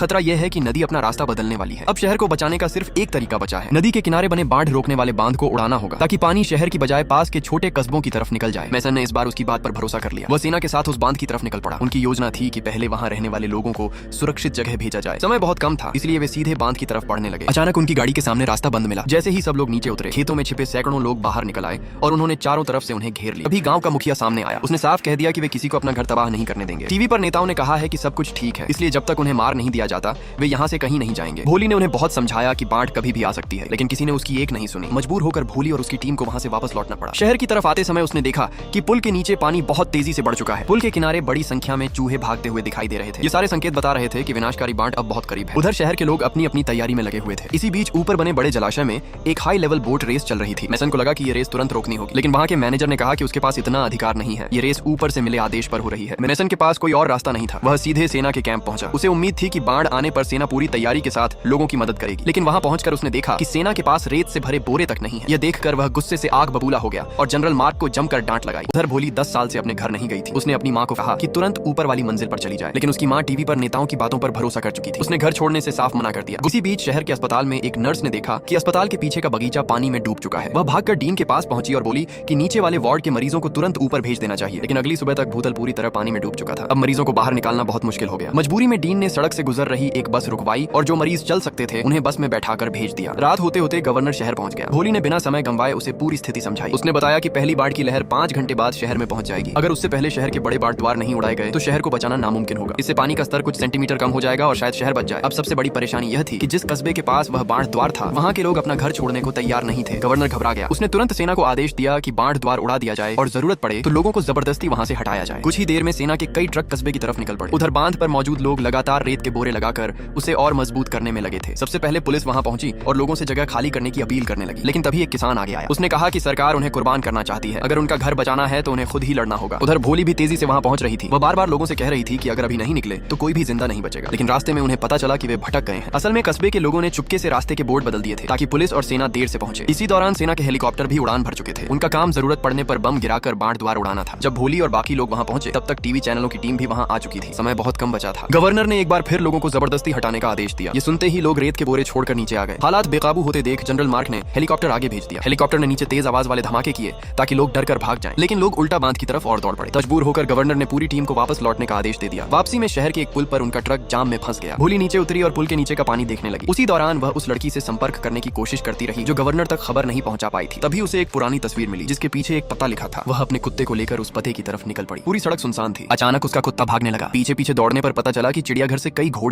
खतरा यह है कि नदी अपना रास्ता बदलने वाली है। अब शहर को बचाने का सिर्फ एक तरीका बचा है, नदी के किनारे बने बाढ़ रोकने वाले बांध को उड़ाना होगा ताकि पानी शहर की बजाय पास के छोटे कस्बों की तरफ निकल जाए। मैसन ने इस बार उसकी बात पर भरोसा कर लिया। वह सेना के साथ उस बांध की तरफ निकल पड़ा। उनकी योजना थी कि पहले वहां रहने वाले लोगों को सुरक्षित जगह भेजा जाए। समय बहुत कम था, इसलिए वे सीधे बांध की तरफ बढ़ने लगे। अचानक उनकी गाड़ी के सामने रास्ता बंद मिला। जैसे ही सब लोग नीचे उतरे, खेतों में छिपे सैकड़ों लोग बाहर निकल आए और उन्होंने चारों तरफ से उन्हें घेर लिया। अभी गांव का मुखिया सामने आया। उसने साफ कह दिया कि वे किसी को अपना घर तबाह नहीं करने देंगे। टीवी पर नेताओं ने कहा है कि सब कुछ ठीक है, इसलिए जब तक उन्हें मार नहीं दिया जाता वे यहाँ से कहीं नहीं जाएंगे। भोली ने उन्हें बहुत समझाया कि बाढ़ कभी भी आ सकती है, लेकिन किसी ने उसकी एक नहीं सुनी। मजबूर होकर भोली और उसकी टीम को वहाँ से वापस लौटना पड़ा। शहर की तरफ आते समय उसने देखा कि पुल के नीचे पानी बहुत तेजी से बढ़ चुका है। पुल के किनारे बड़ी संख्या में चूहे भागते हुए दिखाई दे रहे थे। ये सारे संकेत बता रहे थे कि विनाशकारी बाढ़ अब बहुत करीब है। उधर शहर के लोग अपनी अपनी तैयारी में लगे हुए थे। इसी बीच ऊपर बने बड़े जलाशय में एक हाई लेवल बोट रेस चल रही थी। मैसन को लगा कि ये रेस तुरंत रोकनी होगी, लेकिन वहाँ के मैनेजर ने कहा कि उसके पास इतना अधिकार नहीं है। ये रेस ऊपर से मिले आदेश पर हो रही है। मैसन के पास कोई और रास्ता नहीं था। वह सीधे सेना के कैंप पहुंचा। उसे उम्मीद थी कि बाढ़ आने पर सेना पूरी तैयारी के साथ लोगों की मदद करेगी, लेकिन वहां पहुंचकर उसने देखा कि सेना के पास रेत से भरे बोरे तक नहीं है। यह देखकर वह गुस्से से आग बबूला हो गया और जनरल मार्क को जमकर डांट लगाई। उधर भोली 10 साल से अपने घर नहीं गई थी। उसने अपनी माँ को कहा कि तुरंत ऊपर वाली मंजिल पर चली जाए, लेकिन उसकी माँ टीवी पर नेताओं की बातों पर भरोसा कर चुकी थी। उसने घर छोड़ने से साफ मना कर दिया। उसी बीच शहर के अस्पताल में एक नर्स ने देखा कि अस्पताल के पीछे का बगीचा पानी में डूब चुका है। वह भागकर डीन के पास पहुंची और बोली कि नीचे वाले वार्ड के मरीजों को तुरंत ऊपर भेज देना चाहिए, लेकिन अगली सुबह तक भूतल पूरी तरह पानी में डूब चुका था। अब मरीजों को बाहर निकालना बहुत मुश्किल हो गया। मजबूरी में डीन ने सड़क से गुजर रही एक बस रुकवाई और जो मरीज चल सकते थे उन्हें बस में बैठाकर भेज दिया। रात होते होते गवर्नर शहर पहुंच गया। भोली ने बिना समय गंवाए उसे पूरी स्थिति समझाई। उसने बताया कि पहली बाढ़ की लहर 5 घंटे बाद शहर में पहुंच जाएगी। अगर उससे पहले शहर के बड़े बाढ़ द्वार नहीं उड़ाए गए तो शहर को बचाना नामुमकिन होगा। इससे पानी का स्तर कुछ सेंटीमीटर कम हो जाएगा और शायद शहर बच जाए। अब सबसे बड़ी परेशानी यह थी कि जिस कस्बे के पास वह बाढ़ द्वार था वहाँ के लोग अपना घर छोड़ने को तैयार नहीं थे। गवर्नर घबरा गया। उसने तुरंत सेना को आदेश दिया कि बाढ़ द्वार उड़ा दिया जाए और जरूरत पड़े तो लोगों को जबरदस्ती वहाँ से हटाया जाए। कुछ ही देर में सेना के कई ट्रक कस्बे की तरफ निकल पड़े। उधर बांध पर मौजूद लोग लगातार रेत के बोरे लगाकर उसे और मजबूत करने में लगे थे। सबसे पहले पुलिस वहाँ पहुंची और लोगों से जगह खाली करने की अपील करने लगी, लेकिन तभी एक किसान आगे आया। उसने कहा कि सरकार उन्हें कुर्बान करना चाहती है। अगर उनका घर बचाना है तो उन्हें खुद ही लड़ना होगा। उधर भोली भी तेजी से वहाँ पहुंच रही थी। वह बार बार लोगों से कह रही थी कि अगर अभी नहीं निकले तो कोई भी जिंदा नहीं बचेगा, लेकिन रास्ते में उन्हें पता चला कि वे भटक गए हैं। असल में कस्बे के लोगों ने चुपके से रास्ते के बोर्ड बदल दिए थे ताकि पुलिस और सेना देर से पहुंचे। इसी दौरान सेना के हेलीकॉप्टर भी उड़ान भर चुके थे। उनका काम जरूरत पड़ने पर बम गिराकर बाढ़ द्वार उड़ाना था। जब भोली और बाकी लोग वहाँ पहुंचे तब तक टीवी चैनलों की टीम भी वहाँ आ चुकी थी। समय बहुत कम बचा था। गवर्नर ने एक बार फिर लोगों को जबरदस्ती हटाने का आदेश दिया। ये सुनते ही लोग रेत के बोरे छोड़कर नीचे आ गए। हालात बेकाबू होते देख जनरल मार्क ने हेलीकॉप्टर आगे भेज दिया। हेलीकॉप्टर ने नीचे तेज आवाज वाले धमाके किए ताकि लोग डर कर भाग जाएं, लेकिन लोग उल्टा बांध की तरफ और दौड़ पड़े। मजबूर होकर गवर्नर ने पूरी टीम को वापस लौटने का आदेश दे दिया। वापसी में शहर के एक पुल पर उनका ट्रक जाम में फंस गया। भोली नीचे उतरी और पुल के नीचे का पानी देखने लगी। उसी दौरान वह उस लड़की से संपर्क करने की कोशिश करती रही जो गवर्नर तक खबर नहीं पहुंचा पाई थी। तभी उसे एक पुरानी तस्वीर मिली जिसके पीछे एक पता लिखा था। वह अपने कुत्ते को लेकर उस पते की तरफ निकल पड़ी। पूरी सड़क सुनसान थी। अचानक उसका कुत्ता भागने लगा। पीछे पीछे दौड़ने पर पता चला कि चिड़ियाघर से कई घोड़े